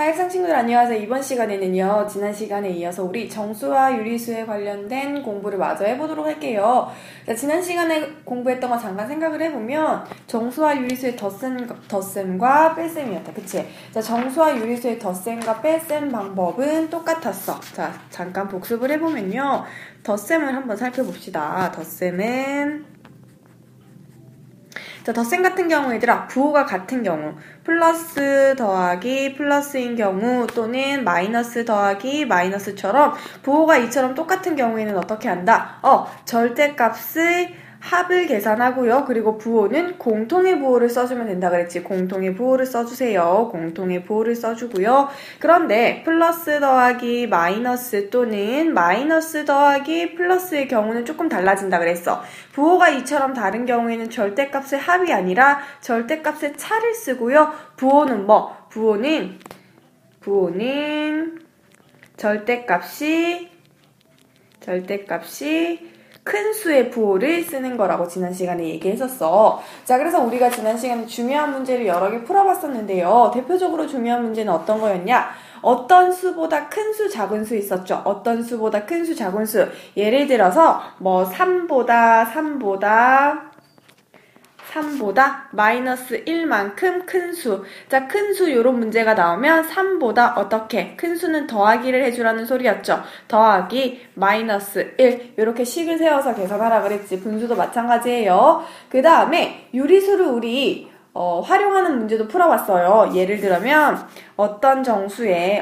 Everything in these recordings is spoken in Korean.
학생 친구들 안녕하세요. 이번 시간에는요, 지난 시간에 이어서 우리 정수와 유리수에 관련된 공부를 마저 해보도록 할게요. 자, 지난 시간에 공부했던 거 잠깐 생각을 해보면 정수와 유리수의 덧셈과 뺄셈이었다. 그치? 자, 정수와 유리수의 덧셈과 뺄셈 방법은 똑같았어. 자, 잠깐 복습을 해보면요, 덧셈을 한번 살펴봅시다. 덧셈 같은 경우 얘들아, 부호가 같은 경우 플러스 더하기 플러스인 경우 또는 마이너스 더하기 마이너스처럼 부호가 이처럼 똑같은 경우에는 어떻게 한다? 절대값의 합을 계산하고요. 그리고 부호는 공통의 부호를 써주면 된다 그랬지. 공통의 부호를 써주세요. 공통의 부호를 써주고요. 그런데 플러스 더하기 마이너스 또는 마이너스 더하기 플러스의 경우는 조금 달라진다 그랬어. 부호가 이처럼 다른 경우에는 절대값의 합이 아니라 절대값의 차를 쓰고요. 부호는 뭐? 부호는 절대값이 큰 수의 부호를 쓰는 거라고 지난 시간에 얘기했었어. 자, 그래서 우리가 지난 시간에 중요한 문제를 여러 개 풀어봤었는데요. 대표적으로 중요한 문제는 어떤 거였냐? 어떤 수보다 큰 수, 작은 수 있었죠. 어떤 수보다 큰 수, 작은 수. 예를 들어서 뭐 3보다 마이너스 1만큼 큰 수. 자, 큰 수 요런 문제가 나오면 3보다 어떻게? 큰 수는 더하기를 해주라는 소리였죠. 더하기 마이너스 1 요렇게 식을 세워서 계산하라 그랬지. 분수도 마찬가지예요. 그 다음에 유리수를 우리 활용하는 문제도 풀어봤어요. 예를 들면 어떤 정수에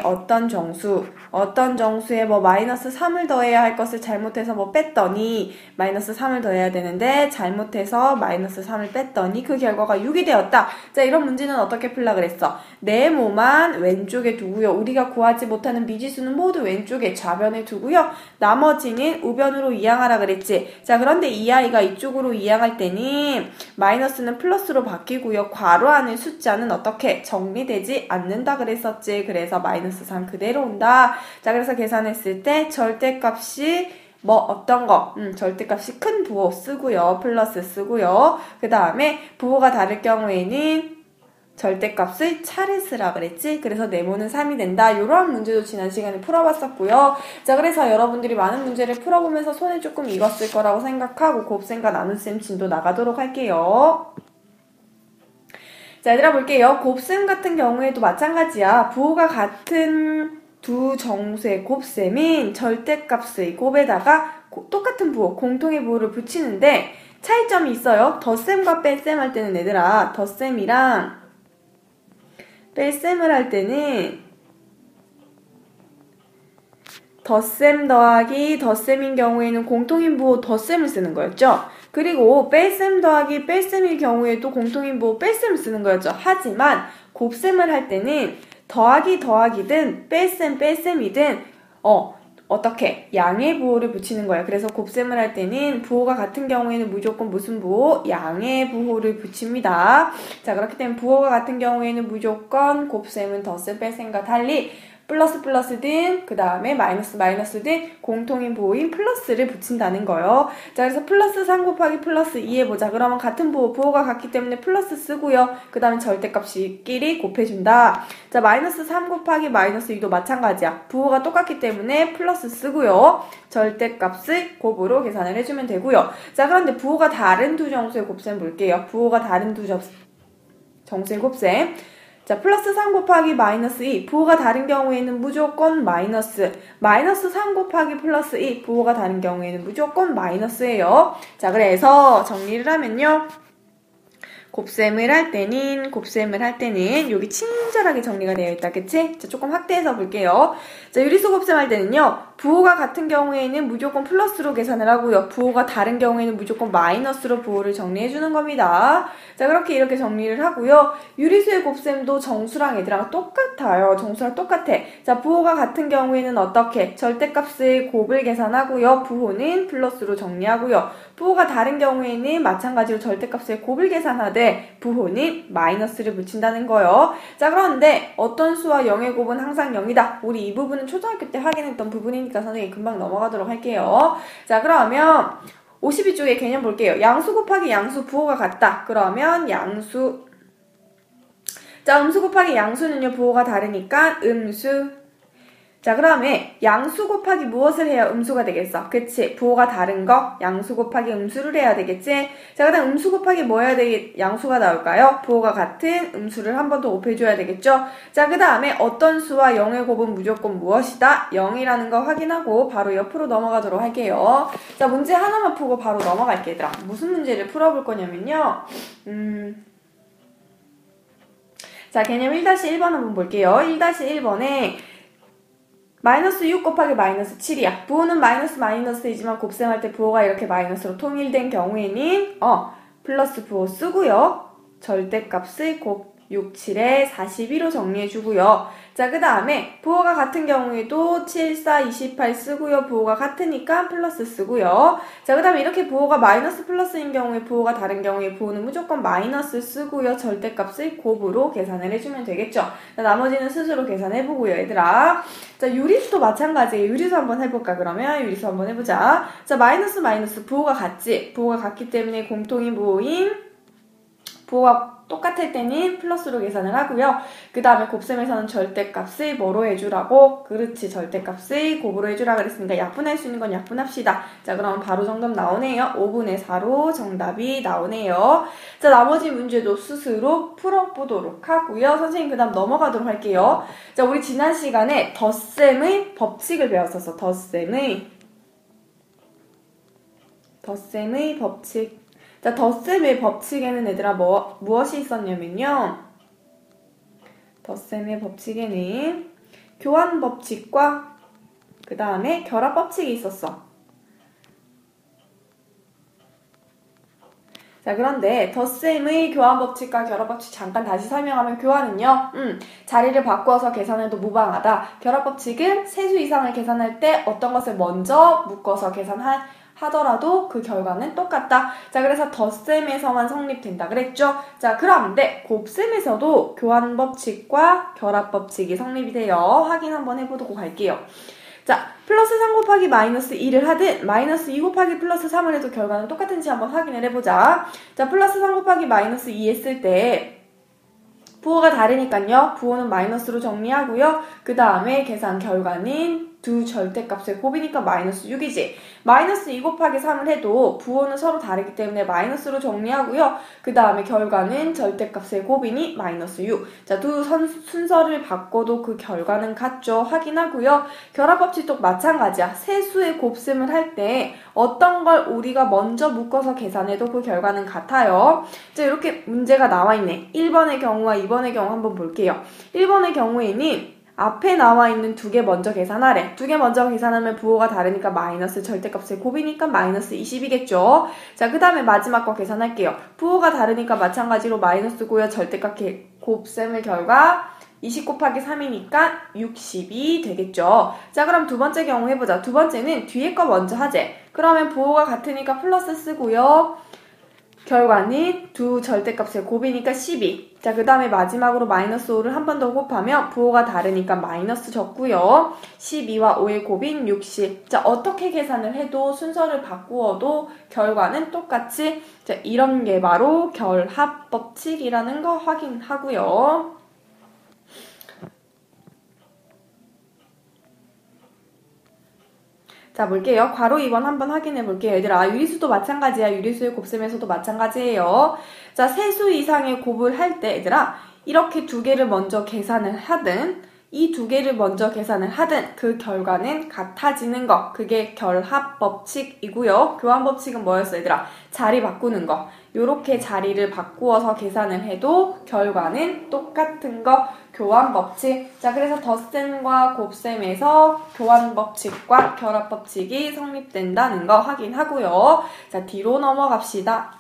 뭐 마이너스 3을 더해야 할 것을 잘못해서 뭐 뺐더니 마이너스 3을 더해야 되는데 잘못해서 마이너스 3을 뺐더니 그 결과가 6이 되었다. 자, 이런 문제는 어떻게 풀라 그랬어? 네모만 왼쪽에 두고요. 우리가 구하지 못하는 미지수는 모두 왼쪽에 좌변에 두고요. 나머지는 우변으로 이항하라 그랬지. 자, 그런데 이 아이가 이쪽으로 이항할 때는 마이너스는 플러스로 바뀌고요. 괄호 안의 숫자는 어떻게 정리되지 않는다 그랬었지. 그래서 마이너스 3 그대로 온다. 자, 그래서 계산했을 때 절대값이 절대값이 큰 부호 쓰고요. 플러스 쓰고요. 그 다음에 부호가 다를 경우에는 절대값의 차를 쓰라 그랬지. 그래서 네모는 3이 된다. 이러한 문제도 지난 시간에 풀어봤었고요. 자, 그래서 여러분들이 많은 문제를 풀어보면서 손에 조금 익었을 거라고 생각하고 곱셈과 나눗셈 진도 나가도록 할게요. 자, 얘들아 볼게요. 곱셈 같은 경우에도 마찬가지야. 부호가 같은 두 정수의 곱셈인 절대값의 곱에다가 똑같은 부호, 공통의 부호를 붙이는데 차이점이 있어요. 덧셈과 뺄셈 할 때는 얘들아, 덧셈이랑 뺄셈을 할 때는 덧셈 더하기 덧셈인 경우에는 공통인 부호 덧셈을 쓰는 거였죠. 그리고 뺄셈 더하기 뺄셈일 경우에도 공통인 부호 뺄셈을 쓰는 거였죠. 하지만 곱셈을 할 때는 더하기든 뺄셈이든 어떻게 양의 부호를 붙이는 거예요. 그래서 곱셈을 할 때는 부호가 같은 경우에는 무조건 무슨 부호? 양의 부호를 붙입니다. 자, 그렇기 때문에 부호가 같은 경우에는 무조건 곱셈은 덧셈 뺄셈과 달리 플러스든 그 다음에 마이너스든 공통인 부호인 플러스를 붙인다는 거예요. 자, 그래서 플러스 3 곱하기 플러스 2 해보자. 그러면 같은 부호가 같기 때문에 플러스 쓰고요. 그 다음에 절대값끼리 곱해준다. 자, 마이너스 3 곱하기 마이너스 2도 마찬가지야. 부호가 똑같기 때문에 플러스 쓰고요. 절대값을 곱으로 계산을 해주면 되고요. 자, 그런데 부호가 다른 두 정수의 곱셈 볼게요. 부호가 다른 두 정수의 곱셈. 자, 플러스 3 곱하기 마이너스 2, 부호가 다른 경우에는 무조건 마이너스 3 곱하기 플러스 2, 부호가 다른 경우에는 무조건 마이너스예요. 자, 그래서 정리를 하면요. 곱셈을 할 때는 여기 친절하게 정리가 되어 있다. 그치? 자, 조금 확대해서 볼게요. 자, 유리수 곱셈할 때는요. 부호가 같은 경우에는 무조건 플러스로 계산을 하고요. 부호가 다른 경우에는 무조건 마이너스로 부호를 정리해주는 겁니다. 자, 이렇게 정리를 하고요. 유리수의 곱셈도 정수랑 얘들랑 똑같아요. 정수랑 똑같아. 자, 부호가 같은 경우에는 어떻게? 절대값의 곱을 계산하고요. 부호는 플러스로 정리하고요. 부호가 다른 경우에는 마찬가지로 절대값의 곱을 계산하되 부호는 마이너스를 붙인다는 거예요. 자, 그런데 어떤 수와 0의 곱은 항상 0이다. 우리 이 부분은 초등학교 때 확인했던 부분이니까 선생님이 금방 넘어가도록 할게요. 자, 그러면 52쪽에 개념 볼게요. 양수 곱하기 양수 부호가 같다. 그러면 양수 자, 음수 곱하기 양수는요, 부호가 다르니까 음수. 자, 그 다음에 양수 곱하기 무엇을 해야 음수가 되겠어? 그치? 부호가 다른 거 양수 곱하기 음수를 해야 되겠지? 자, 그 다음 음수 곱하기 뭐 해야 양수가 나올까요? 부호가 같은 음수를 한 번 더 곱해줘야 되겠죠? 자, 그 다음에 어떤 수와 0의 곱은 무조건 무엇이다? 0이라는 거 확인하고 바로 옆으로 넘어가도록 할게요. 자, 문제 하나만 풀고 바로 넘어갈게, 얘들아. 무슨 문제를 풀어볼 거냐면요. 자, 개념 1-1번 한번 볼게요. 1-1번에 마이너스 6 곱하기 마이너스 7이야. 부호는 마이너스이지만 곱셈할 때 부호가 이렇게 마이너스로 통일된 경우에는 플러스 부호 쓰고요. 절대값을 곱 6, 7에 42로 정리해주고요. 자, 그 다음에 부호가 같은 경우에도 7, 4, 28 쓰고요. 부호가 같으니까 플러스 쓰고요. 자, 그 다음에 이렇게 부호가 마이너스 플러스인 경우에 부호가 다른 경우에 부호는 무조건 마이너스 쓰고요. 절대값을 곱으로 계산을 해주면 되겠죠. 자, 나머지는 스스로 계산해보고요, 얘들아. 자, 유리수도 마찬가지예요. 유리수 한번 해볼까, 그러면? 유리수 한번 해보자. 자, 마이너스 부호가 같지? 부호가 같기 때문에 공통인 부호인 부호가 똑같을 때는 플러스로 계산을 하고요. 그 다음에 곱셈에서는 절대값을 뭐로 해주라고? 그렇지, 절대값을 곱으로 해주라 그랬으니까 약분할 수 있는 건 약분합시다. 자, 그럼 바로 정답 나오네요. 5분의 4로 정답이 나오네요. 자, 나머지 문제도 스스로 풀어보도록 하고요. 선생님 그 다음 넘어가도록 할게요. 자, 우리 지난 시간에 덧셈의 법칙을 배웠었어. 덧셈의 법칙. 자, 덧셈의 법칙에는 얘들아 무엇이 있었냐면요. 덧셈의 법칙에는 교환 법칙과 그 다음에 결합 법칙이 있었어. 자, 그런데 덧셈의 교환 법칙과 결합 법칙 잠깐 다시 설명하면 교환은요. 자리를 바꾸어서 계산해도 무방하다. 결합 법칙은 세수 이상을 계산할 때 어떤 것을 먼저 묶어서 하더라도 그 결과는 똑같다. 자, 그래서 덧셈에서만 성립된다 그랬죠? 자, 그런데 곱셈에서도 교환 법칙과 결합 법칙이 성립이 돼요. 확인 한번 해보도록 할게요. 자, 플러스 3 곱하기 마이너스 2를 하든 마이너스 2 곱하기 플러스 3을 해도 결과는 똑같은지 한번 확인을 해보자. 자, 플러스 3 곱하기 마이너스 2 했을 때 부호가 다르니까요. 부호는 마이너스로 정리하고요. 그 다음에 계산 결과는 두 절대값의 곱이니까 마이너스 6이지. 마이너스 2 곱하기 3을 해도 부호는 서로 다르기 때문에 마이너스로 정리하고요. 그 다음에 결과는 절대값의 곱이니 마이너스 6. 자, 두 순서를 바꿔도 그 결과는 같죠. 확인하고요. 결합법칙도 마찬가지야. 세수의 곱셈을 할 때 어떤 걸 우리가 먼저 묶어서 계산해도 그 결과는 같아요. 자, 이렇게 문제가 나와 있네. 1번의 경우와 2번의 경우 한번 볼게요. 1번의 경우에는 앞에 나와 있는 두 개 먼저 계산하래. 두 개 먼저 계산하면 부호가 다르니까 마이너스 절대값의 곱이니까 마이너스 20이겠죠. 자, 그 다음에 마지막 거 계산할게요. 부호가 다르니까 마찬가지로 마이너스고요. 절대값 곱셈의 결과 20 곱하기 3이니까 60이 되겠죠. 자, 그럼 두 번째 경우 해보자. 두 번째는 뒤에 거 먼저 하재. 그러면 부호가 같으니까 플러스 쓰고요. 결과는 두 절대값의 곱이니까 12. 자, 그 다음에 마지막으로 마이너스 5를 한 번 더 곱하면 부호가 다르니까 마이너스 적고요. 12와 5의 곱인 60. 자, 어떻게 계산을 해도 순서를 바꾸어도 결과는 똑같이. 자, 이런 게 바로 결합법칙이라는 거 확인하고요. 자, 볼게요. 괄호 2번 한번 확인해 볼게요. 얘들아, 유리수도 마찬가지야. 유리수의 곱셈에서도 마찬가지예요. 자, 세수 이상의 곱을 할 때 얘들아, 이렇게 두 개를 먼저 계산을 하든 이 두 개를 먼저 계산을 하든 그 결과는 같아지는 거. 그게 결합법칙이고요. 교환법칙은 뭐였어, 얘들아? 자리 바꾸는 거. 요렇게 자리를 바꾸어서 계산을 해도 결과는 똑같은 거. 교환법칙. 자, 그래서 덧셈과 곱셈에서 교환법칙과 결합법칙이 성립된다는 거 확인하고요. 자, 뒤로 넘어갑시다.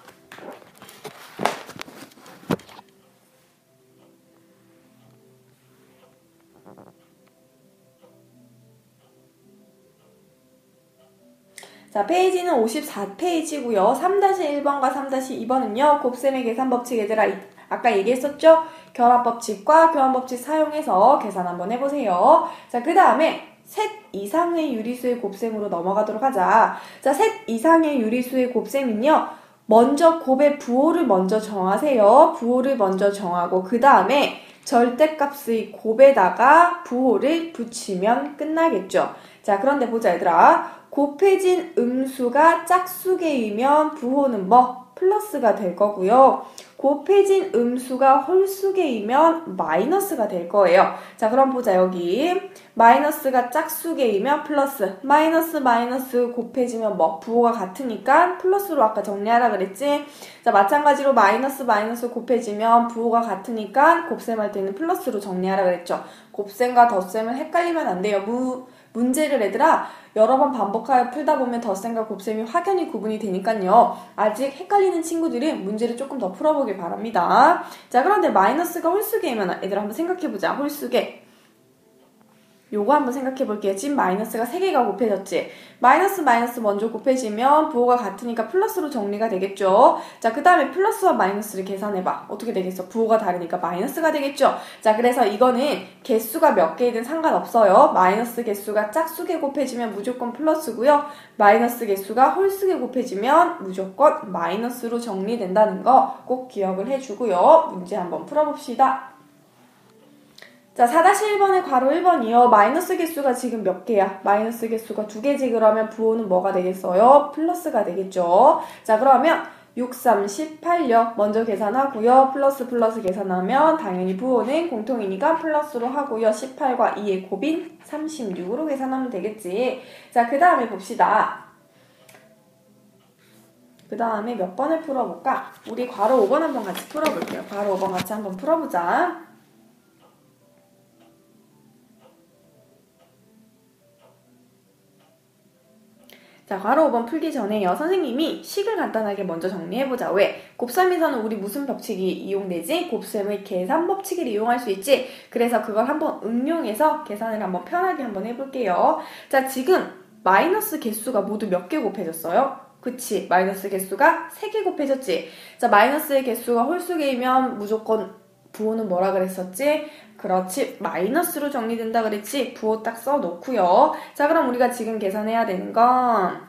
자, 페이지는 54페이지고요. 3-1번과 3-2번은요. 곱셈의 계산법칙 얘들아 아까 얘기했었죠? 결합법칙과 교환법칙 사용해서 계산 한번 해보세요. 자, 그 다음에 셋 이상의 유리수의 곱셈으로 넘어가도록 하자. 자, 셋 이상의 유리수의 곱셈은요. 먼저 곱의 부호를 먼저 정하세요. 부호를 먼저 정하고 그 다음에 절대값의 곱에다가 부호를 붙이면 끝나겠죠. 자, 그런데 보자 얘들아. 곱해진 음수가 짝수개이면 부호는 뭐? 플러스가 될 거고요. 곱해진 음수가 홀수개이면 마이너스가 될 거예요. 자, 그럼 보자 여기. 마이너스가 짝수개이면 플러스, 마이너스 곱해지면 뭐? 부호가 같으니까 플러스로 아까 정리하라 그랬지? 자, 마찬가지로 마이너스 곱해지면 부호가 같으니까 곱셈할 때는 플러스로 정리하라 그랬죠. 곱셈과 덧셈을 헷갈리면 안 돼요. 문제를 얘들아 여러 번 반복하여 풀다 보면 덧셈과 곱셈이 확연히 구분이 되니까요. 아직 헷갈리는 친구들은 문제를 조금 더 풀어보길 바랍니다. 자, 그런데 마이너스가 홀수개이면 얘들아 한번 생각해보자. 홀수개. 요거 한번 생각해볼게요. 지금 마이너스가 3개가 곱해졌지? 마이너스 먼저 곱해지면 부호가 같으니까 플러스로 정리가 되겠죠? 자, 그 다음에 플러스와 마이너스를 계산해봐. 어떻게 되겠어? 부호가 다르니까 마이너스가 되겠죠? 자, 그래서 이거는 개수가 몇 개이든 상관없어요. 마이너스 개수가 짝수개 곱해지면 무조건 플러스고요. 마이너스 개수가 홀수개 곱해지면 무조건 마이너스로 정리된다는 거 꼭 기억을 해주고요. 문제 한번 풀어봅시다. 자, 4-1번의 괄호 1번이요. 마이너스 개수가 지금 몇 개야? 마이너스 개수가 2개지. 그러면 부호는 뭐가 되겠어요? 플러스가 되겠죠. 자, 그러면 6, 3, 18요. 먼저 계산하고요. 플러스 계산하면 당연히 부호는 공통이니까 플러스로 하고요. 18과 2의 곱인 36으로 계산하면 되겠지. 자, 그 다음에 봅시다. 그 다음에 몇 번을 풀어볼까? 우리 괄호 5번 한번 같이 풀어볼게요. 괄호 5번 같이 한번 풀어보자. 자, 괄호 5번 풀기 전에요. 선생님이 식을 간단하게 먼저 정리해보자. 왜? 곱셈에서는 우리 무슨 법칙이 이용되지? 곱셈의 계산 법칙을 이용할 수 있지? 그래서 그걸 한번 응용해서 계산을 한번 편하게 한번 해볼게요. 자, 지금 마이너스 개수가 모두 몇 개 곱해졌어요? 그치? 마이너스 개수가 3개 곱해졌지? 자, 마이너스의 개수가 홀수개이면 무조건 부호는 뭐라 그랬었지? 그렇지, 마이너스로 정리된다 그랬지? 부호 딱 써놓고요. 자, 그럼 우리가 지금 계산해야 되는 건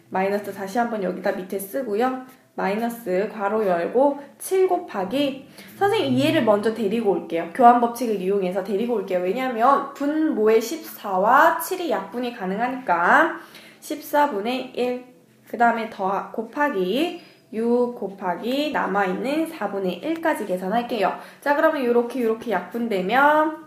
마이너스 다시 한번 여기다 밑에 쓰고요. 마이너스 괄호 열고 7 곱하기 선생님 이해를 먼저 데리고 올게요. 교환 법칙을 이용해서 데리고 올게요. 왜냐하면 분모의 14와 7이 약분이 가능하니까 14분의 1 그 다음에 더 곱하기 6 곱하기 남아있는 4분의 1까지 계산할게요. 자, 그러면 이렇게 약분되면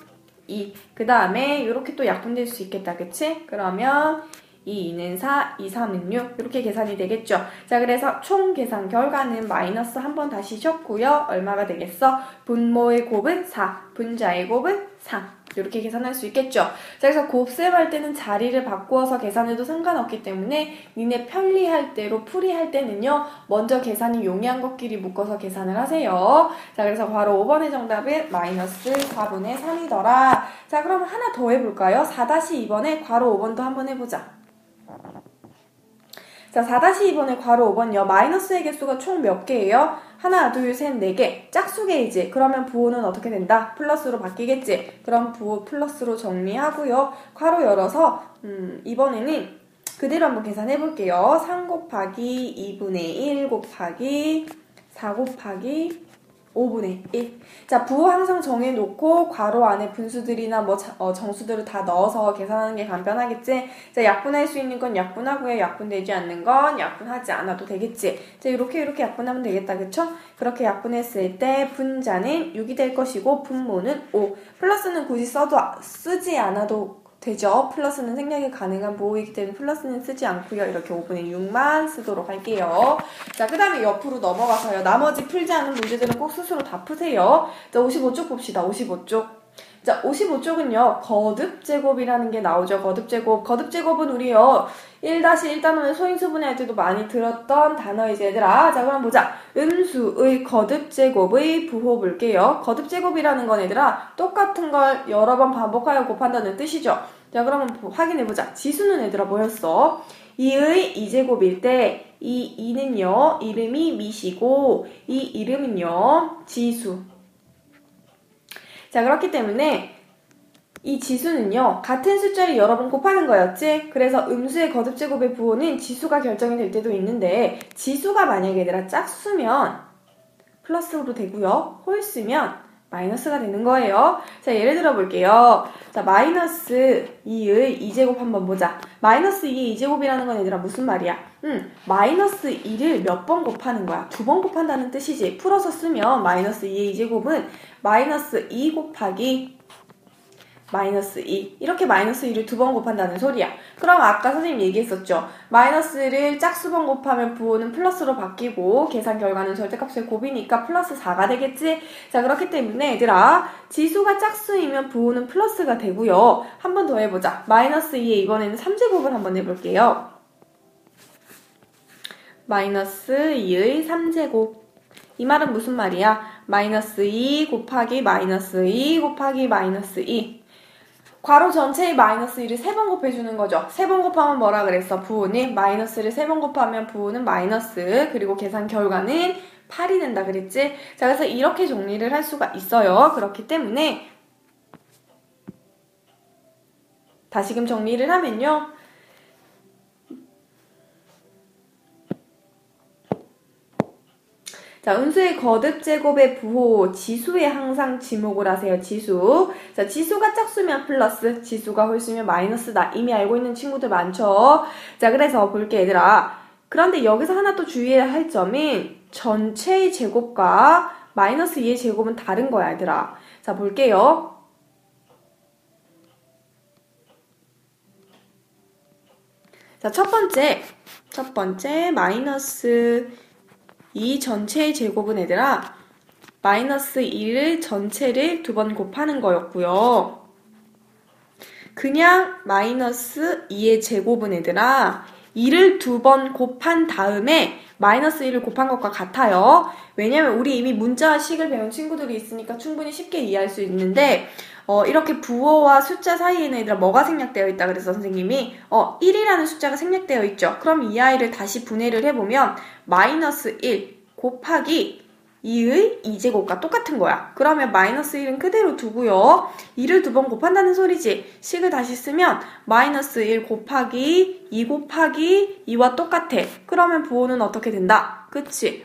2. 그 다음에 이렇게 또 약분될 수 있겠다. 그치? 그러면 2, 2는 4, 2, 3은 6. 이렇게 계산이 되겠죠. 자, 그래서 총 계산 결과는 마이너스 한 번 다시 적고요. 얼마가 되겠어? 분모의 곱은 4, 분자의 곱은 3. 이렇게 계산할 수 있겠죠. 자, 그래서 곱셈할 때는 자리를 바꾸어서 계산해도 상관없기 때문에 니네 편리할 대로 풀이할 때는요. 먼저 계산이 용이한 것끼리 묶어서 계산을 하세요. 자, 그래서 바로 5번의 정답은 마이너스 4분의 3이더라. 자, 그럼 하나 더 해볼까요? 4-2번에 괄호 5번도 한번 해보자. 자, 4-2번의 괄호 5번요. 마이너스의 개수가 총 몇 개예요? 하나, 둘, 셋, 4개. 짝수개이지. 그러면 부호는 어떻게 된다? 플러스로 바뀌겠지. 그럼 부호 플러스로 정리하고요. 괄호 열어서 이번에는 그대로 한번 계산해 볼게요. 3 곱하기 2분의 1 곱하기 4 곱하기 5분의 1. 자, 부호 항상 정해놓고 괄호 안에 분수들이나 뭐 정수들을 다 넣어서 계산하는 게 간편하겠지? 자, 약분할 수 있는 건 약분하고요. 약분되지 않는 건 약분하지 않아도 되겠지? 자, 이렇게 약분하면 되겠다. 그쵸? 그렇게 약분했을 때 분자는 6이 될 것이고 분모는 5. 플러스는 굳이 쓰지 않아도 되죠. 플러스는 생략이 가능한 부호이기 때문에 플러스는 쓰지 않고요. 이렇게 5분의 6만 쓰도록 할게요. 자, 그 다음에 옆으로 넘어가서요. 나머지 풀지 않은 문제들은 꼭 스스로 다 푸세요. 자, 55쪽 봅시다. 55쪽. 자, 55쪽은요. 거듭제곱이라는 게 나오죠. 거듭제곱. 거듭제곱은 우리요. 1-1단원의 소인수분해 할 때도 많이 들었던 단어이지 얘들아. 자, 그럼 보자. 음수의 거듭제곱의 부호 볼게요. 거듭제곱이라는 건 얘들아 똑같은 걸 여러 번 반복하여 곱한다는 뜻이죠. 자, 그러면 확인해보자. 지수는 얘들아 뭐였어? 2의 2제곱일 때 이 2는요. 이름이 미시고 이 이름은요. 지수. 자, 그렇기 때문에 이 지수는요, 같은 숫자를 여러 번 곱하는 거였지? 그래서 음수의 거듭제곱의 부호는 지수가 결정이 될 때도 있는데, 지수가 만약에 얘들아 짝수면 플러스로 되고요, 홀수면 마이너스가 되는 거예요. 자, 예를 들어 볼게요. 자, 마이너스 2의 2제곱 한번 보자. 마이너스 2의 2제곱이라는 건 얘들아 무슨 말이야? 마이너스 2를 몇 번 곱하는 거야? 2번 곱한다는 뜻이지. 풀어서 쓰면 마이너스 2의 2제곱은 마이너스 2 곱하기 마이너스 2 이렇게 마이너스 2를 2번 곱한다는 소리야. 그럼 아까 선생님 얘기했었죠. 마이너스를 짝수번 곱하면 부호는 플러스로 바뀌고 계산 결과는 절대값의 곱이니까 플러스 4가 되겠지. 자, 그렇기 때문에 얘들아 지수가 짝수이면 부호는 플러스가 되고요. 한 번 더 해보자. 마이너스 2에 이번에는 3제곱을 한번 해볼게요. 마이너스 2의 3제곱. 이 말은 무슨 말이야? 마이너스 2 곱하기 마이너스 2 곱하기 마이너스 2. 괄호 전체의 마이너스 1을 3번 곱해주는 거죠. 3번 곱하면 뭐라 그랬어? 부호는 마이너스를 3번 곱하면 부호는 마이너스, 그리고 계산 결과는 8이 된다 그랬지? 자, 그래서 이렇게 정리를 할 수가 있어요. 그렇기 때문에 다시금 정리를 하면요. 자, 음수의 거듭제곱의 부호, 지수에 항상 지목을 하세요. 지수. 자, 지수가 짝수면 플러스, 지수가 홀수면 마이너스다. 이미 알고 있는 친구들 많죠? 자, 그래서 볼게, 얘들아. 그런데 여기서 하나 또 주의해야 할 점은 전체의 제곱과 마이너스 2의 제곱은 다른 거야, 얘들아. 자, 볼게요. 자, 첫 번째, 마이너스 이 전체의 제곱은 얘들아 마이너스 1을 전체를 2번 곱하는 거였고요. 그냥 마이너스 2의 제곱은 얘들아 2를 2번 곱한 다음에 마이너스 1을 곱한 것과 같아요. 왜냐면 우리 이미 문자와 식을 배운 친구들이 있으니까 충분히 쉽게 이해할 수 있는데 이렇게 부호와 숫자 사이에는 얘들아 뭐가 생략되어 있다 그래서 선생님이 1이라는 숫자가 생략되어 있죠. 그럼 이 아이를 다시 분해를 해보면 마이너스 1 곱하기 2의 2제곱과 똑같은 거야. 그러면 마이너스 1은 그대로 두고요. 2를 2번 곱한다는 소리지. 식을 다시 쓰면 마이너스 1 곱하기 2 곱하기 2와 똑같아. 그러면 부호는 어떻게 된다? 그치?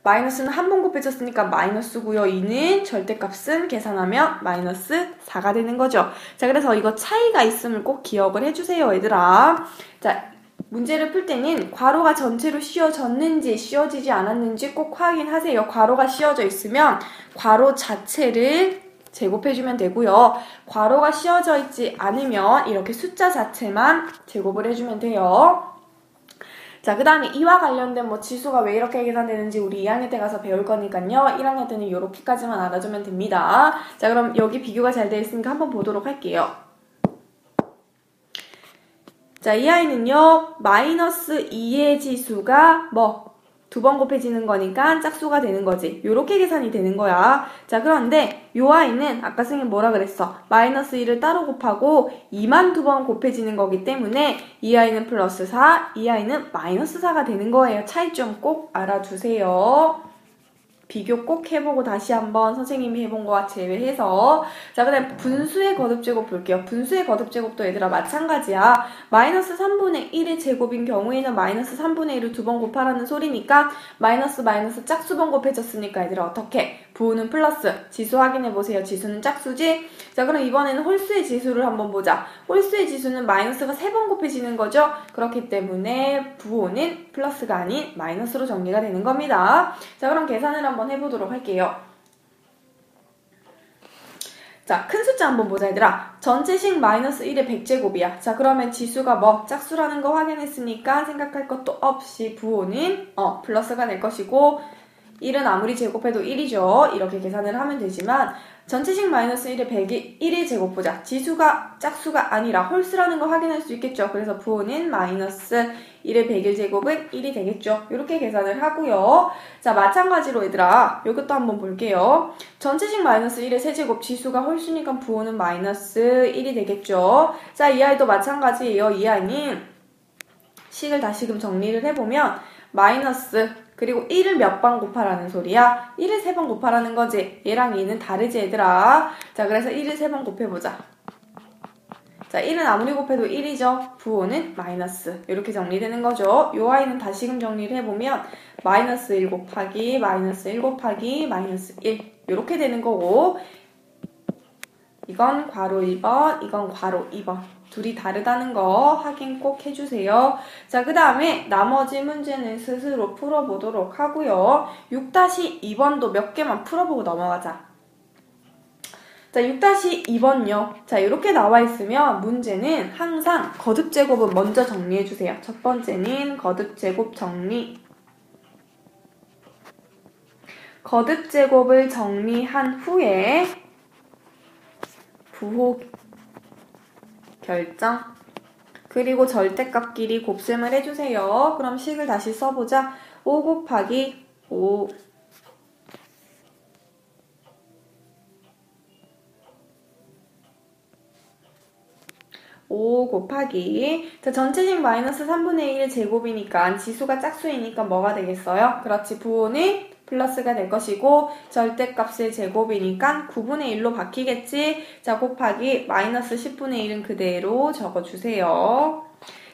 마이너스는 한 번 곱해졌으니까 마이너스고요. 2는 절대값은 계산하면 마이너스 4가 되는 거죠. 자, 그래서 이거 차이가 있음을 꼭 기억을 해주세요, 얘들아. 자, 문제를 풀 때는 괄호가 전체로 씌워졌는지 씌워지지 않았는지 꼭 확인하세요. 괄호가 씌워져 있으면 괄호 자체를 제곱해주면 되고요. 괄호가 씌워져 있지 않으면 이렇게 숫자 자체만 제곱을 해주면 돼요. 자, 그 다음에 이와 관련된 지수가 왜 이렇게 계산되는지 우리 2학년 때 가서 배울 거니까요. 1학년 때는 이렇게까지만 알아주면 됩니다. 자, 그럼 여기 비교가 잘 되어 있으니까 한번 보도록 할게요. 자, 이 아이는요, 마이너스 2의 지수가 2번 곱해지는 거니까 짝수가 되는 거지. 요렇게 계산이 되는 거야. 자, 그런데 요 아이는 아까 선생님 뭐라 그랬어? 마이너스 1을 따로 곱하고 2만 2번 곱해지는 거기 때문에 이 아이는 플러스 4, 이 아이는 마이너스 4가 되는 거예요. 차이점 꼭 알아두세요. 비교 꼭 해보고 다시 한번 선생님이 해본 거와 제외해서 자, 그 다음 분수의 거듭제곱 볼게요. 분수의 거듭제곱도 얘들아 마찬가지야. 마이너스 3분의 1의 제곱인 경우에는 마이너스 3분의 1을 2번 곱하라는 소리니까 마이너스 짝수번 곱해졌으니까 얘들아 어떻게? 부호는 플러스. 지수 확인해보세요. 지수는 짝수지? 자, 그럼 이번에는 홀수의 지수를 한번 보자. 홀수의 지수는 마이너스가 3번 곱해지는 거죠? 그렇기 때문에 부호는 플러스가 아닌 마이너스로 정리가 되는 겁니다. 자, 그럼 계산을 한번 해보도록 할게요. 자, 큰 숫자 한번 보자, 얘들아. 전체식 마이너스 1의 100제곱이야. 자, 그러면 지수가 짝수라는 거 확인했으니까 생각할 것도 없이 부호는 플러스가 될 것이고 1은 아무리 제곱해도 1이죠. 이렇게 계산을 하면 되지만 전체식 마이너스 1의 100의 제곱 보자. 지수가 짝수가 아니라 홀수라는 거 확인할 수 있겠죠. 그래서 부호는 마이너스 1의 100일 제곱은 1이 되겠죠. 이렇게 계산을 하고요. 자, 마찬가지로 얘들아 이것도 한번 볼게요. 전체식 마이너스 1의 세제곱 지수가 홀수니까 부호는 마이너스 1이 되겠죠. 자, 이 아이도 마찬가지예요. 이 아이는 식을 다시금 정리를 해보면 마이너스 그리고 1을 몇 번 곱하라는 소리야? 1을 3번 곱하라는 거지. 얘랑 얘는 다르지, 얘들아. 자, 그래서 1을 3번 곱해보자. 자, 1은 아무리 곱해도 1이죠. 부호는 마이너스. 이렇게 정리되는 거죠. 요 아이는 다시금 정리를 해보면 마이너스 1 곱하기 마이너스 1 곱하기 마이너스 1 이렇게 되는 거고 이건 괄호 1번, 이건 괄호 2번. 둘이 다르다는 거 확인 꼭 해주세요. 자, 그 다음에 나머지 문제는 스스로 풀어보도록 하고요. 6-2번도 몇 개만 풀어보고 넘어가자. 자, 6-2번요. 자, 이렇게 나와 있으면 문제는 항상 거듭제곱은 먼저 정리해주세요. 첫 번째는 거듭제곱 정리. 거듭제곱을 정리한 후에 부호 결정. 그리고 절대값끼리 곱셈을 해주세요. 그럼 식을 다시 써보자. 5 곱하기 5. 5 곱하기 자, 전체식 마이너스 3분의 1의 제곱이니까 지수가 짝수이니까 뭐가 되겠어요? 그렇지, 부호는 플러스가 될 것이고 절대값의 제곱이니까 9분의 1로 바뀌겠지? 자, 곱하기 마이너스 10분의 1은 그대로 적어주세요.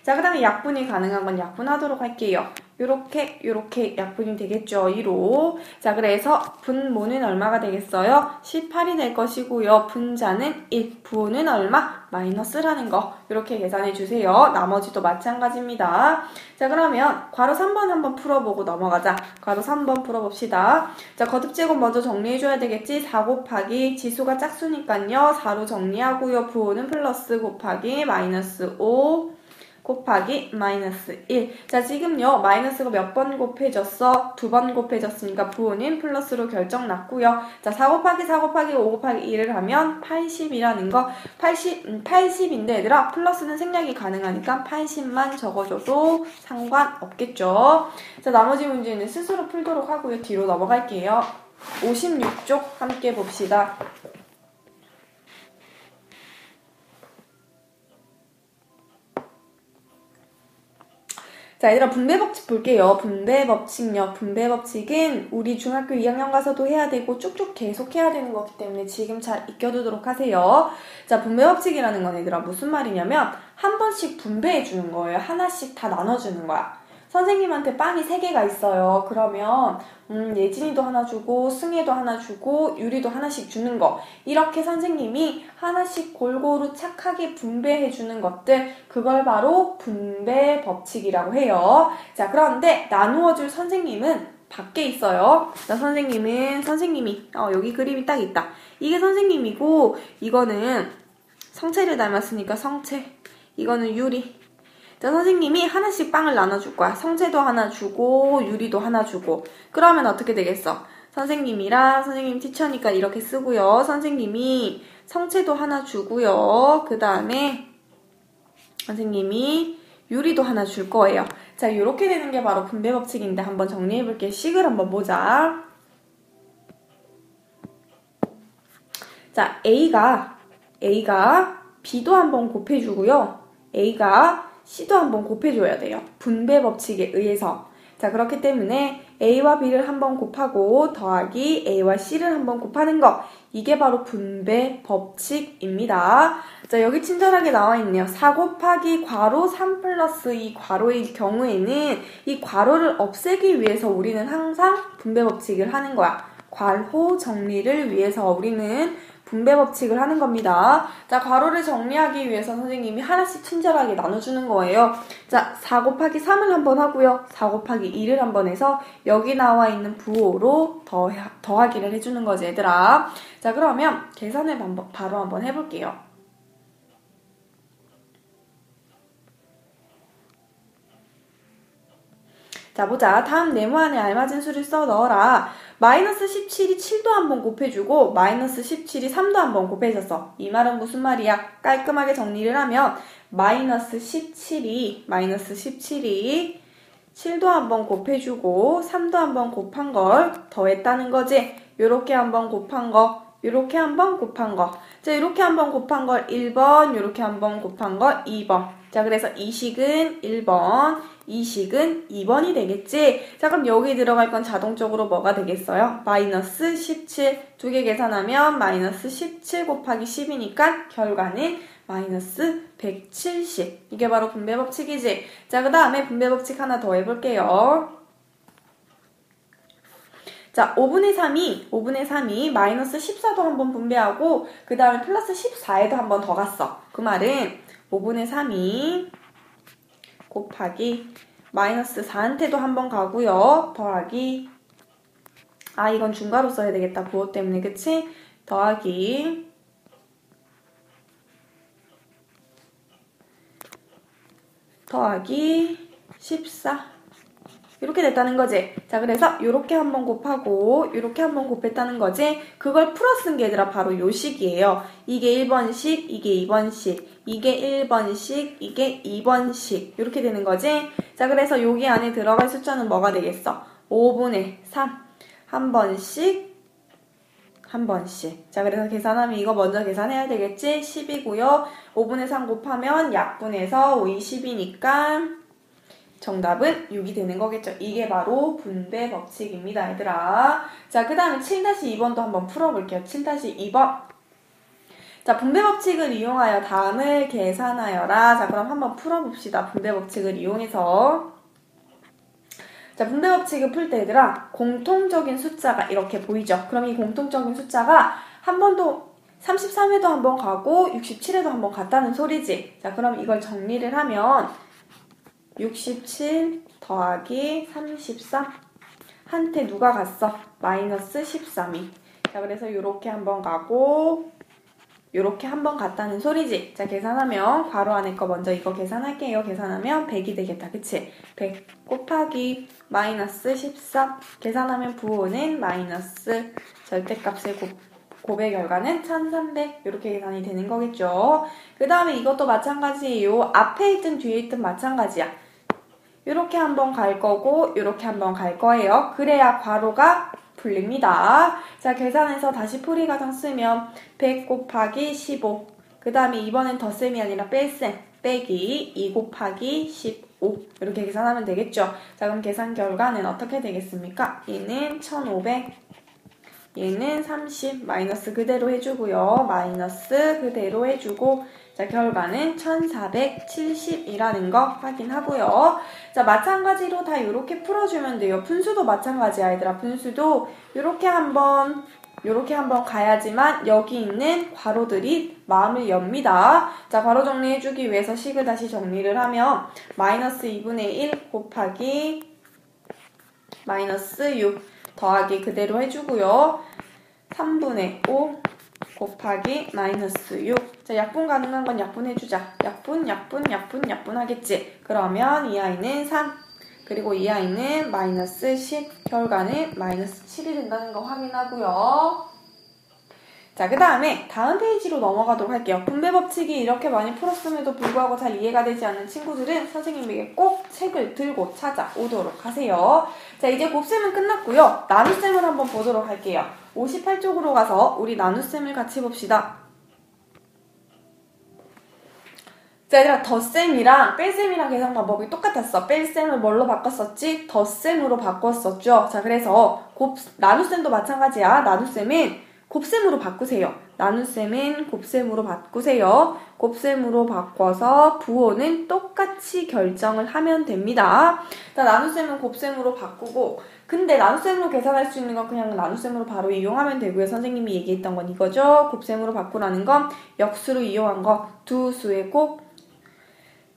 자, 그 다음에 약분이 가능한 건 약분하도록 할게요. 요렇게 약분이 되겠죠. 2로. 자, 그래서 분모는 얼마가 되겠어요? 18이 될 것이고요. 분자는 1, 부호는 얼마? 마이너스라는 거. 이렇게 계산해 주세요. 나머지도 마찬가지입니다. 자, 그러면 괄호 3번 한번 풀어보고 넘어가자. 괄호 3번 풀어봅시다. 자, 거듭제곱 먼저 정리해줘야 되겠지? 4 곱하기 지수가 짝수니까요. 4로 정리하고요. 부호는 플러스 곱하기 마이너스 5 곱하기 마이너스 1. 자, 지금요 마이너스가 몇 번 곱해졌어? 2번 곱해졌으니까 부호는 플러스로 결정 났고요. 자, 4 곱하기 4 곱하기 5 곱하기 1을 하면 80이라는 거. 80인데 얘들아 플러스는 생략이 가능하니까 80만 적어줘도 상관없겠죠. 자, 나머지 문제는 스스로 풀도록 하고요. 뒤로 넘어갈게요. 56쪽 함께 봅시다. 자, 얘들아 분배법칙 볼게요. 분배법칙요. 분배법칙은 우리 중학교 2학년 가서도 해야 되고 쭉쭉 계속 해야 되는 거기 때문에 지금 잘 익혀두도록 하세요. 자, 분배법칙이라는 건 얘들아 무슨 말이냐면 한 번씩 분배해 주는 거예요. 하나씩 다 나눠주는 거야. 선생님한테 빵이 3개가 있어요. 그러면 예진이도 하나 주고 승혜도 하나 주고 유리도 하나씩 주는 거. 이렇게 선생님이 하나씩 골고루 착하게 분배해 주는 것들, 그걸 바로 분배 법칙이라고 해요. 자, 그런데 나누어 줄 선생님은 밖에 있어요. 자, 선생님이 여기 그림이 딱 있다. 이게 선생님이고 이거는 성채를 닮았으니까 성채, 이거는 유리. 자, 선생님이 하나씩 빵을 나눠줄 거야. 성채도 하나 주고 유리도 하나 주고. 그러면 어떻게 되겠어? 선생님이랑 선생님 티처니까 이렇게 쓰고요. 선생님이 성채도 하나 주고요. 그 다음에 선생님이 유리도 하나 줄 거예요. 자, 이렇게 되는 게 바로 분배 법칙인데 한번 정리해볼게요. 식을 한번 보자. 자, A가 B도 한번 곱해주고요. A가 C도 한번 곱해줘야 돼요. 분배 법칙에 의해서. 자, 그렇기 때문에 A와 B를 한번 곱하고 더하기 A와 C를 한번 곱하는 거. 이게 바로 분배 법칙입니다. 자, 여기 친절하게 나와 있네요. 4 곱하기 괄호 3 플러스 이 괄호의 경우에는 이 괄호를 없애기 위해서 우리는 항상 분배 법칙을 하는 거야. 괄호 정리를 위해서 우리는 분배 법칙을 하는 겁니다. 자, 괄호를 정리하기 위해서 선생님이 하나씩 친절하게 나눠주는 거예요. 자, 4 곱하기 3을 한번 하고요. 4 곱하기 2를 한번 해서 여기 나와 있는 부호로 더하기를 해주는 거지, 얘들아. 자, 그러면 계산을 바로 한번 해볼게요. 자, 보자. 다음 네모 안에 알맞은 수를 써 넣어라. 마이너스 17이 7도 한번 곱해주고 마이너스 17이 3도 한번 곱해줬어. 이 말은 무슨 말이야? 깔끔하게 정리를 하면 마이너스 17이 7도 한번 곱해주고 3도 한번 곱한 걸 더했다는 거지. 요렇게 한번 곱한 거, 요렇게 한번 곱한 거. 자, 요렇게 한번 곱한 걸 1번, 요렇게 한번 곱한 걸 2번. 자, 그래서 이 식은 1번, 이 식은 2번이 되겠지? 자, 그럼 여기 들어갈 건 자동적으로 뭐가 되겠어요? 마이너스 17. 두 개 계산하면 마이너스 17 곱하기 10이니까 결과는 마이너스 170. 이게 바로 분배법칙이지. 자, 그 다음에 분배법칙 하나 더 해볼게요. 자, 5분의 3이 마이너스 14도 한번 분배하고 그 다음에 플러스 14에도 한번 더 갔어. 그 말은 5분의 3이 곱하기 마이너스 4한테도 한번 가고요. 더하기 이건 중괄호 써야 되겠다. 부호 때문에 그치? 더하기 더하기 14 이렇게 됐다는 거지. 자, 그래서 이렇게 한번 곱하고 이렇게 한번 곱했다는 거지. 그걸 풀어 쓴 게 얘들아 바로 요 식이에요. 이게 1번식, 이게 2번식, 이게 1번식, 이게 2번식 이렇게 되는 거지. 자, 그래서 여기 안에 들어갈 숫자는 뭐가 되겠어? 5분의 3 한 번씩 한 번씩. 자, 그래서 계산하면 이거 먼저 계산해야 되겠지? 10이고요. 5분의 3 곱하면 약분해서 5이 10이니까 정답은 6이 되는 거겠죠. 이게 바로 분배 법칙입니다, 얘들아. 자, 그 다음에 7-2번도 한번 풀어볼게요. 7-2번. 자, 분배 법칙을 이용하여 다음을 계산하여라. 자, 그럼 한번 풀어봅시다. 분배 법칙을 이용해서. 자, 분배 법칙을 풀 때 얘들아, 공통적인 숫자가 이렇게 보이죠? 그럼 이 공통적인 숫자가 한 번도 33에도 한번 가고 67에도 한번 갔다는 소리지. 자, 그럼 이걸 정리를 하면 67 더하기 33 한테 누가 갔어? 마이너스 13이. 자, 그래서 요렇게 한번 가고 요렇게 한번 갔다는 소리지. 자, 계산하면 괄호 안에 거 먼저 이거 계산할게요. 계산하면 100이 되겠다. 그치? 100 곱하기 마이너스 13 계산하면 부호는 마이너스 절대값의 곱의 결과는 1300 이렇게 계산이 되는 거겠죠. 그 다음에 이것도 마찬가지예요. 앞에 있든 뒤에 있든 마찬가지야. 이렇게 한번 갈 거고 이렇게 한번 갈 거예요. 그래야 괄호가 풀립니다. 자, 계산해서 다시 풀이과정 쓰면 100 곱하기 15 그 다음에 이번엔 덧셈이 아니라 뺄셈 빼기 2 곱하기 15 이렇게 계산하면 되겠죠. 자, 그럼 계산 결과는 어떻게 되겠습니까? 얘는 1500 얘는 30 마이너스 그대로 해주고요. 마이너스 그대로 해주고 자, 결과는 1470이라는 거 확인하고요. 자, 마찬가지로 다 이렇게 풀어주면 돼요. 분수도 마찬가지야, 얘들아. 분수도 이렇게 한번 가야지만 여기 있는 괄호들이 마음을 엽니다. 자, 괄호 정리해주기 위해서 식을 다시 정리를 하면 마이너스 2분의 1 곱하기 마이너스 6 더하기 그대로 해주고요. 3분의 5 곱하기 마이너스 6. 자, 약분 가능한 건 약분해주자. 약분 하겠지. 그러면 이 아이는 3. 그리고 이 아이는 마이너스 10. 결과는 마이너스 7이 된다는 거 확인하고요. 자, 그 다음에 다음 페이지로 넘어가도록 할게요. 분배 법칙이 이렇게 많이 풀었음에도 불구하고 잘 이해가 되지 않는 친구들은 선생님에게 꼭 책을 들고 찾아오도록 하세요. 자, 이제 곱셈은 끝났고요. 나눗셈을 한번 보도록 할게요. 58쪽으로 가서 우리 나눗셈을 같이 봅시다. 자, 얘들아, 덧셈이랑 뺄셈이랑 계산 방법이 똑같았어. 뺄셈을 뭘로 바꿨었지? 덧셈으로 바꿨었죠. 자, 그래서 나눗셈도 마찬가지야. 나눗셈은 곱셈으로 바꾸세요. 나눗셈은 곱셈으로 바꾸세요. 곱셈으로 바꿔서 부호는 똑같이 결정을 하면 됩니다. 자, 나눗셈은 곱셈으로 바꾸고 근데 나눗셈으로 계산할 수 있는 건 그냥 나눗셈으로 바로 이용하면 되고요. 선생님이 얘기했던 건 이거죠. 곱셈으로 바꾸라는 건 역수로 이용한 거 두 수의 곱.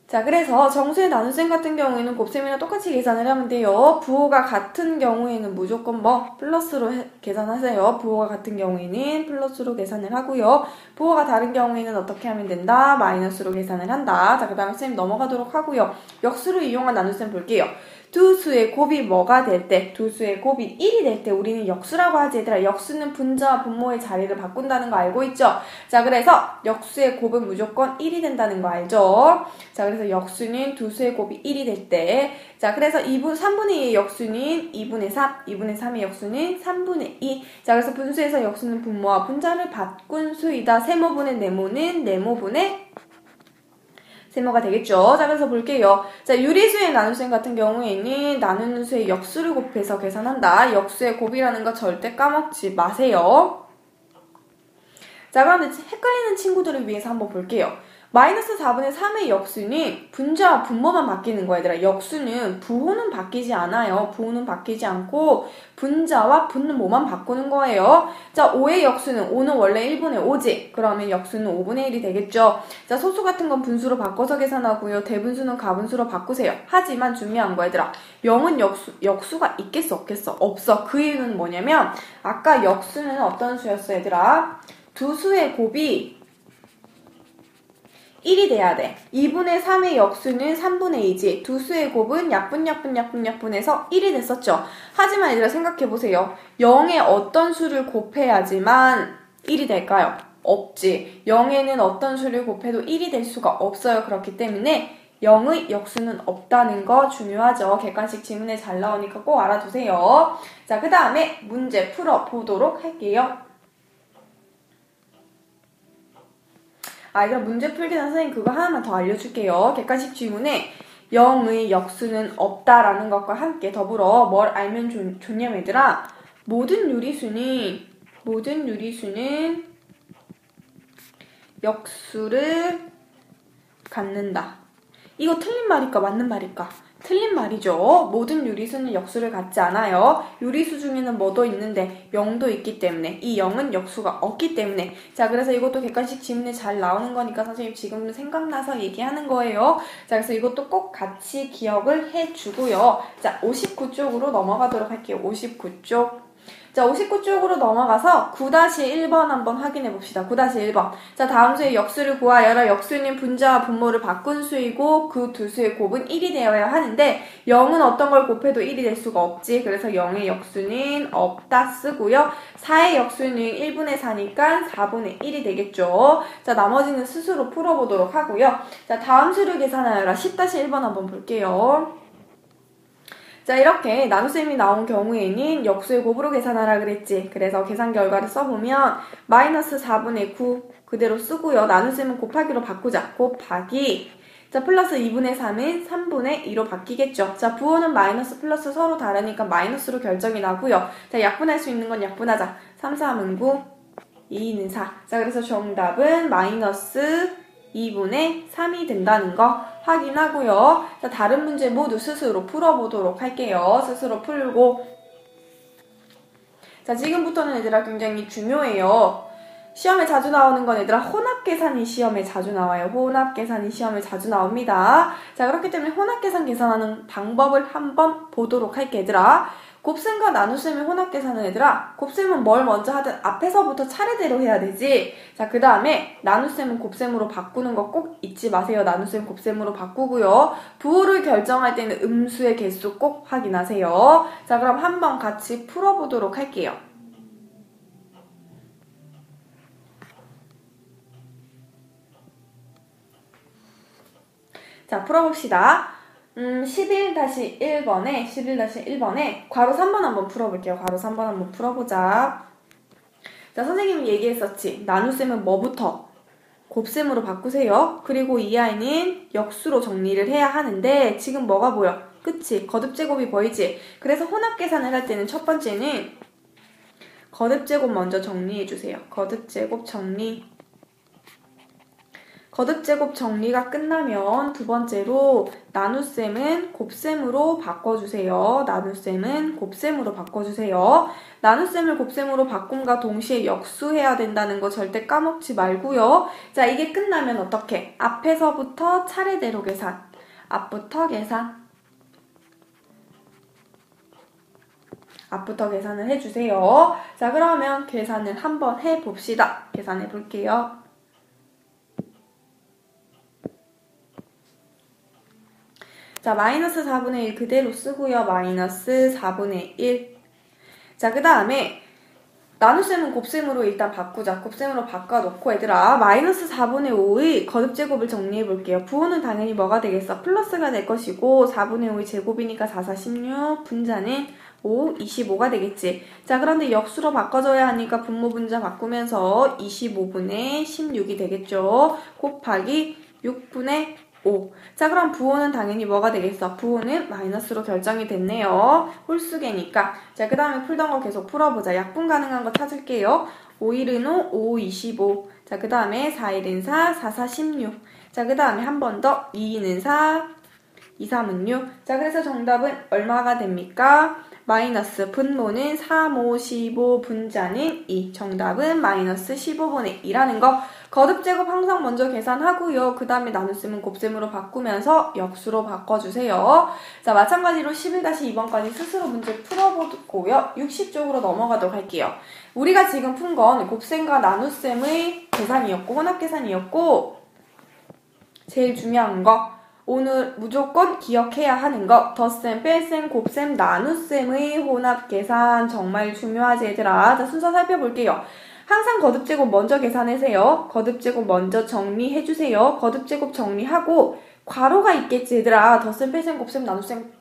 자, 그래서 정수의 나눗셈 같은 경우에는 곱셈이랑 똑같이 계산을 하면 돼요. 부호가 같은 경우에는 무조건 플러스로 계산하세요. 부호가 같은 경우에는 플러스로 계산을 하고요. 부호가 다른 경우에는 어떻게 하면 된다? 마이너스로 계산을 한다. 자, 그 다음에 쌤 넘어가도록 하고요. 역수로 이용한 나눗셈 볼게요. 두 수의 곱이 뭐가 될 때? 두 수의 곱이 1이 될 때 우리는 역수라고 하지. 얘들아, 역수는 분자와 분모의 자리를 바꾼다는 거 알고 있죠? 자, 그래서 역수의 곱은 무조건 1이 된다는 거 알죠? 자, 그래서 역수는 두 수의 곱이 1이 될 때. 자, 그래서 3분의 2의 역수는 2분의 3, 2분의 3의 역수는 3분의 2. 자, 그래서 분수에서 역수는 분모와 분자를 바꾼 수이다. 세모분의 네모는 네모분의 세모가 되겠죠. 자, 그래서 볼게요. 자, 유리수의 나눗셈 같은 경우에는 나누는 수의 역수를 곱해서 계산한다. 역수의 곱이라는 거 절대 까먹지 마세요. 자, 그러면 헷갈리는 친구들을 위해서 한번 볼게요. 마이너스 4분의 3의 역수는 분자와 분모만 바뀌는 거야, 얘들아. 역수는 부호는 바뀌지 않아요. 부호는 바뀌지 않고 분자와 분모만 바꾸는 거예요. 자, 5의 역수는 5는 원래 1분의 5지. 그러면 역수는 5분의 1이 되겠죠. 자, 소수 같은 건 분수로 바꿔서 계산하고요. 대분수는 가분수로 바꾸세요. 하지만 중요한 거 얘들아. 0은 역수가 있겠어, 없겠어? 없어. 그 이유는 뭐냐면 아까 역수는 어떤 수였어, 얘들아? 두 수의 곱이 1이 돼야 돼. 2분의 3의 역수는 3분의 2지. 두 수의 곱은 약분해서 1이 됐었죠. 하지만 얘들아 생각해보세요. 0에 어떤 수를 곱해야지만 1이 될까요? 없지. 0에는 어떤 수를 곱해도 1이 될 수가 없어요. 그렇기 때문에 0의 역수는 없다는 거 중요하죠. 객관식 지문에 잘 나오니까 꼭 알아두세요. 자, 그 다음에 문제 풀어보도록 할게요. 이거 문제 풀기 전에 선생님 그거 하나만 더 알려줄게요. 객관식 질문에 0의 역수는 없다라는 것과 함께 더불어 뭘 알면 좋냐면 얘들아, 모든 유리수는 역수를 갖는다. 이거 틀린 말일까 맞는 말일까? 틀린 말이죠. 모든 유리수는 역수를 갖지 않아요. 유리수 중에는 뭐도 있는데 0도 있기 때문에 이 0은 역수가 없기 때문에. 자, 그래서 이것도 객관식 지문에 잘 나오는 거니까 선생님 지금 생각나서 얘기하는 거예요. 자, 그래서 이것도 꼭 같이 기억을 해주고요. 자, 59쪽으로 넘어가도록 할게요. 59쪽. 자, 59쪽으로 넘어가서 9-1번 한번 확인해 봅시다. 9-1번. 자, 다음 수의 역수를 구하여라. 역수는 분자와 분모를 바꾼 수이고 그 두 수의 곱은 1이 되어야 하는데 0은 어떤 걸 곱해도 1이 될 수가 없지. 그래서 0의 역수는 없다 쓰고요. 4의 역수는 1분의 4니까 4분의 1이 되겠죠. 자, 나머지는 스스로 풀어보도록 하고요. 자, 다음 수를 계산하여라. 10-1번 한번 볼게요. 자, 이렇게 나눗셈이 나온 경우에는 역수의 곱으로 계산하라 그랬지. 그래서 계산 결과를 써보면 마이너스 4분의 9 그대로 쓰고요. 나눗셈은 곱하기로 바꾸자. 곱하기. 자, 플러스 2분의 3은 3분의 2로 바뀌겠죠. 자, 부호는 마이너스 플러스 서로 다르니까 마이너스로 결정이 나고요. 자, 약분할 수 있는 건 약분하자. 3, 3은 9, 2는 4. 자, 그래서 정답은 마이너스 2분의 3이 된다는 거 확인하고요. 자, 다른 문제 모두 스스로 풀어보도록 할게요. 스스로 풀고. 자, 지금부터는 얘들아 굉장히 중요해요. 시험에 자주 나오는 건 얘들아 혼합계산이 시험에 자주 나와요. 혼합계산이 시험에 자주 나옵니다. 자, 그렇기 때문에 혼합계산 계산하는 방법을 한번 보도록 할게 얘들아. 곱셈과 나눗셈의 혼합계산은 얘들아, 곱셈은 뭘 먼저 하든 앞에서부터 차례대로 해야 되지. 자, 그 다음에 나눗셈은 곱셈으로 바꾸는 거 꼭 잊지 마세요. 나눗셈 곱셈으로 바꾸고요. 부호를 결정할 때는 음수의 개수 꼭 확인하세요. 자, 그럼 한번 같이 풀어보도록 할게요. 자, 풀어봅시다. 11-1번에 괄호 3번 한번 풀어볼게요. 괄호 3번 한번 풀어보자. 자, 선생님이 얘기했었지. 나눗셈은 뭐부터? 곱셈으로 바꾸세요. 그리고 이 아이는 역수로 정리를 해야 하는데 지금 뭐가 보여? 그치? 거듭제곱이 보이지? 그래서 혼합계산을 할 때는 첫 번째는 거듭제곱 먼저 정리해주세요. 거듭제곱 정리. 거듭제곱 정리가 끝나면 두 번째로 나눗셈은 곱셈으로 바꿔주세요. 나눗셈은 곱셈으로 바꿔주세요. 나눗셈을 곱셈으로 바꿈과 동시에 역수해야 된다는 거 절대 까먹지 말고요. 자, 이게 끝나면 어떻게? 앞에서부터 차례대로 계산. 앞부터 계산. 앞부터 계산을 해주세요. 자, 그러면 계산을 한번 해봅시다. 계산해 볼게요. 자, 마이너스 4분의 1 그대로 쓰고요. 마이너스 4분의 1. 자, 그 다음에 나눗셈은 곱셈으로 일단 바꾸자. 곱셈으로 바꿔놓고 얘들아 마이너스 4분의 5의 거듭제곱을 정리해볼게요. 부호는 당연히 뭐가 되겠어? 플러스가 될 것이고 4분의 5의 제곱이니까 4, 4, 16. 분자는 5, 25가 되겠지. 자, 그런데 역수로 바꿔줘야 하니까 분모 분자 바꾸면서 25분의 16이 되겠죠. 곱하기 6분의 5. 자, 그럼 부호는 당연히 뭐가 되겠어? 부호는 마이너스로 결정이 됐네요. 홀수계니까. 자, 그 다음에 풀던 거 계속 풀어보자. 약분 가능한 거 찾을게요. 5, 1은 5, 5, 25. 자, 그 다음에 4, 1은 4, 4, 4, 16. 자, 그 다음에 한 번 더 2, 2는 4, 2, 3은 6. 자, 그래서 정답은 얼마가 됩니까? 마이너스 분모는 3, 5, 15, 분자는 2. 정답은 마이너스 15분의 2라는 거. 거듭제곱 항상 먼저 계산하고요. 그 다음에 나눗셈은 곱셈으로 바꾸면서 역수로 바꿔주세요. 자, 마찬가지로 11-2번까지 스스로 문제 풀어보고요. 60쪽으로 넘어가도록 할게요. 우리가 지금 푼 건 곱셈과 나눗셈의 계산이었고 혼합계산이었고 제일 중요한 거 오늘 무조건 기억해야 하는 거 덧셈, 뺄셈, 곱셈, 나눗셈의 혼합계산 정말 중요하지 얘들아. 자, 순서 살펴볼게요. 항상 거듭제곱 먼저 계산하세요. 거듭제곱 먼저 정리해주세요. 거듭제곱 정리하고 괄호가 있겠지 얘들아. 덧셈, 뺄셈, 곱셈, 나눗셈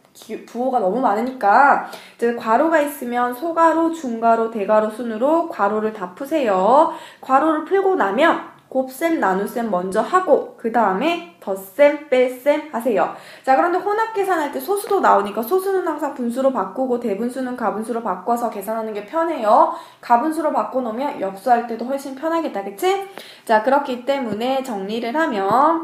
부호가 너무 많으니까 이제 괄호가 있으면 소괄호, 중괄호, 대괄호 순으로 괄호를 다 푸세요. 괄호를 풀고 나면 곱셈, 나눗셈 먼저 하고 그 다음에 덧셈, 뺄셈 하세요. 자, 그런데 혼합 계산할 때 소수도 나오니까 소수는 항상 분수로 바꾸고 대분수는 가분수로 바꿔서 계산하는 게 편해요. 가분수로 바꿔놓으면 역수할 때도 훨씬 편하겠다, 그치? 자, 그렇기 때문에 정리를 하면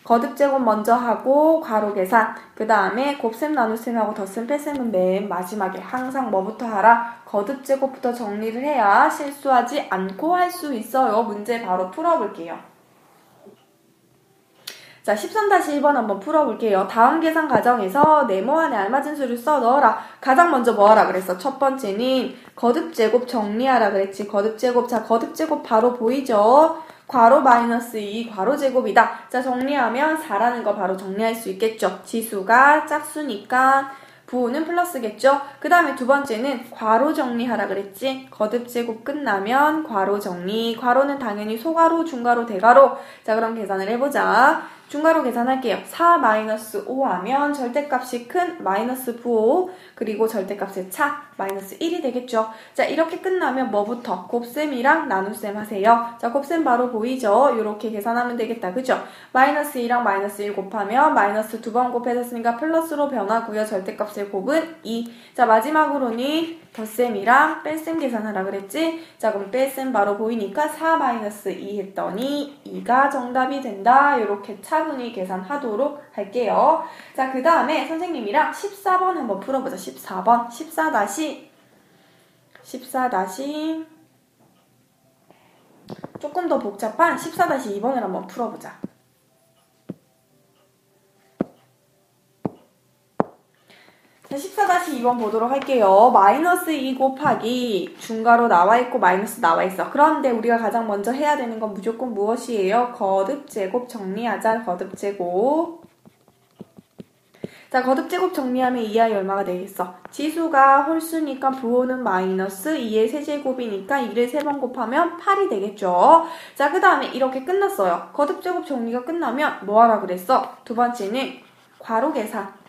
거듭제곱 먼저 하고 괄호 계산, 그 다음에 곱셈, 나눗셈하고 덧셈, 뺄셈은 맨 마지막에 항상 뭐부터 하라? 거듭제곱부터 정리를 해야 실수하지 않고 할 수 있어요. 문제 바로 풀어볼게요. 자, 13-1번 한번 풀어볼게요. 다음 계산 과정에서 네모 안에 알맞은 수를 써 넣어라. 가장 먼저 뭐 하라 그랬어? 첫 번째는 거듭제곱 정리하라 그랬지. 거듭제곱. 자, 거듭제곱 바로 보이죠? 괄호 마이너스 2 괄호 제곱이다. 자, 정리하면 4라는 거 바로 정리할 수 있겠죠. 지수가 짝수니까 부호는 플러스겠죠. 그 다음에 두 번째는 괄호 정리하라 그랬지. 거듭제곱 끝나면 괄호 정리. 괄호는 당연히 소괄호, 중괄호, 대괄호. 자, 그럼 계산을 해보자. 중괄호 계산할게요. 4-5 하면 절대값이 큰 마이너스 부호 그리고 절대값의 차 마이너스 1이 되겠죠. 자, 이렇게 끝나면 뭐부터? 곱셈이랑 나눗셈 하세요. 자, 곱셈 바로 보이죠? 이렇게 계산하면 되겠다. 그죠? 마이너스 2랑 마이너스 1 곱하면 마이너스 2번 곱해졌으니까 플러스로 변하고요. 절대값의 곱은 2. 자, 마지막으로는 덧셈이랑 뺄셈 계산하라 그랬지? 자, 그럼 뺄셈 바로 보이니까 4-2 했더니 2가 정답이 된다. 이렇게 차분히 계산하도록 할게요. 자, 그 다음에 선생님이랑 14번 한번 풀어보자. 14번. 14- 조금 더 복잡한 14-2번을 한번 풀어보자. 자, 14-2번 보도록 할게요. 마이너스 2 곱하기 중괄호 나와있고 마이너스 나와있어. 그런데 우리가 가장 먼저 해야 되는 건 무조건 무엇이에요? 거듭제곱 정리하자. 거듭제곱. 자, 거듭제곱 정리하면 2i 얼마가 되겠어? 지수가 홀수니까 부호는 마이너스 2의 세제곱이니까 2를 3번 곱하면 8이 되겠죠. 자, 그 다음에 이렇게 끝났어요. 거듭제곱 정리가 끝나면 뭐 하라 그랬어? 두 번째는 괄호 계산.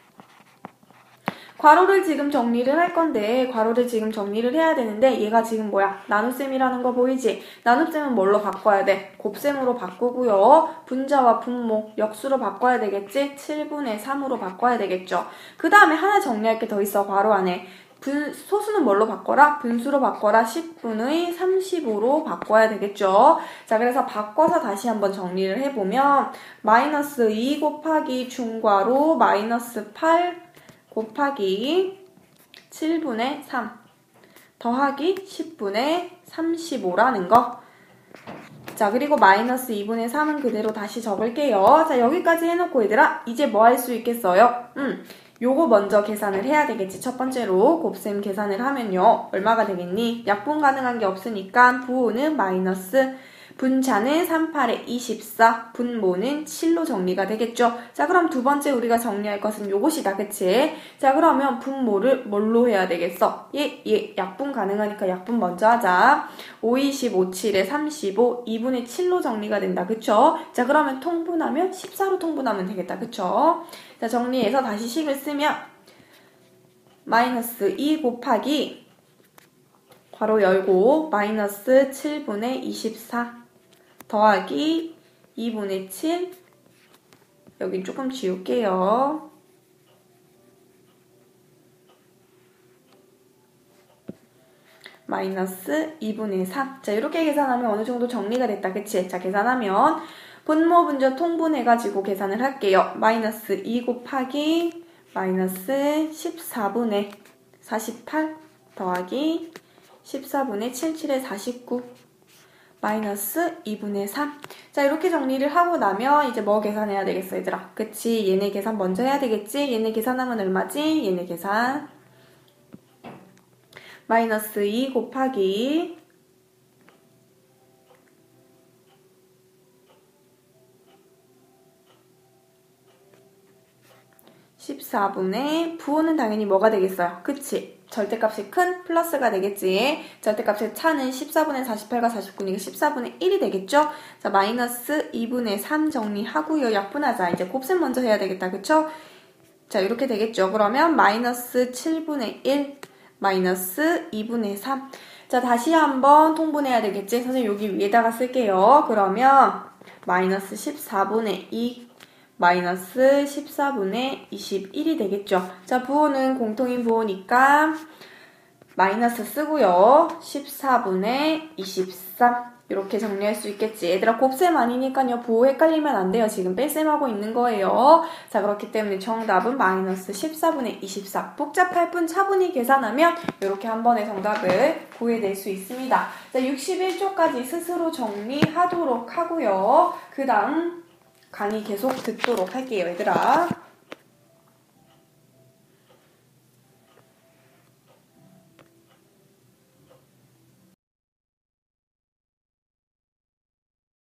괄호를 지금 정리를 할 건데 괄호를 지금 정리를 해야 되는데 얘가 지금 뭐야? 나눗셈이라는 거 보이지? 나눗셈은 뭘로 바꿔야 돼? 곱셈으로 바꾸고요. 분자와 분모, 역수로 바꿔야 되겠지? 7분의 3으로 바꿔야 되겠죠. 그 다음에 하나 정리할 게 더 있어. 괄호 안에. 소수는 뭘로 바꿔라? 분수로 바꿔라. 10분의 35로 바꿔야 되겠죠. 자, 그래서 바꿔서 다시 한번 정리를 해보면 마이너스 2 곱하기 중괄호 마이너스 8 곱하기 7분의 3 더하기 10분의 35라는 거. 자, 그리고 마이너스 2분의 3은 그대로 다시 적을게요. 자, 여기까지 해놓고 얘들아 이제 뭐 할 수 있겠어요? 요거 먼저 계산을 해야 되겠지. 첫 번째로 곱셈 계산을 하면요. 얼마가 되겠니? 약분 가능한 게 없으니까 부호는 마이너스 분자는 38에 24, 분모는 7로 정리가 되겠죠. 자, 그럼 두 번째 우리가 정리할 것은 요것이다, 그치? 자, 그러면 분모를 뭘로 해야 되겠어? 약분 가능하니까 약분 먼저 하자. 5, 25, 7에 35, 2분의 7로 정리가 된다, 그쵸? 자, 그러면 통분하면 14로 통분하면 되겠다, 그쵸? 자, 정리해서 다시 식을 쓰면 마이너스 2 곱하기 괄호 열고 마이너스 7분의 24 더하기 2분의 7 여긴 조금 지울게요. 마이너스 2분의 3. 자, 이렇게 계산하면 어느 정도 정리가 됐다. 그치? 자, 계산하면 분모, 분자, 통분해가지고 계산을 할게요. 마이너스 2 곱하기 마이너스 14분의 48 더하기 14분의 77의 49 마이너스 2분의 3. 자, 이렇게 정리를 하고 나면 이제 뭐 계산해야 되겠어, 얘들아? 그치? 얘네 계산 먼저 해야 되겠지? 얘네 계산하면 얼마지? 얘네 계산 마이너스 2 곱하기 14분의 부호는 당연히 뭐가 되겠어요? 그치? 절대값이 큰 플러스가 되겠지. 절대값의 차는 14분의 48과 49니까 14분의 1이 되겠죠? 자, 마이너스 2분의 3 정리하고요. 약분하자. 이제 곱셈 먼저 해야 되겠다. 그쵸? 자, 이렇게 되겠죠. 그러면 마이너스 7분의 1 마이너스 2분의 3. 자, 다시 한번 통분해야 되겠지? 선생님 여기 위에다가 쓸게요. 그러면 마이너스 14분의 2 마이너스 14분의 21이 되겠죠. 자, 부호는 공통인 부호니까 마이너스 쓰고요. 14분의 23 이렇게 정리할 수 있겠지. 얘들아 곱셈 아니니까요. 부호 헷갈리면 안 돼요. 지금 뺄셈하고 있는 거예요. 자, 그렇기 때문에 정답은 마이너스 14분의 24. 복잡할 뿐 차분히 계산하면 이렇게 한 번에 정답을 구해낼 수 있습니다. 자, 61쪽까지 스스로 정리하도록 하고요. 그 다음 강의 계속 듣도록 할게요, 얘들아.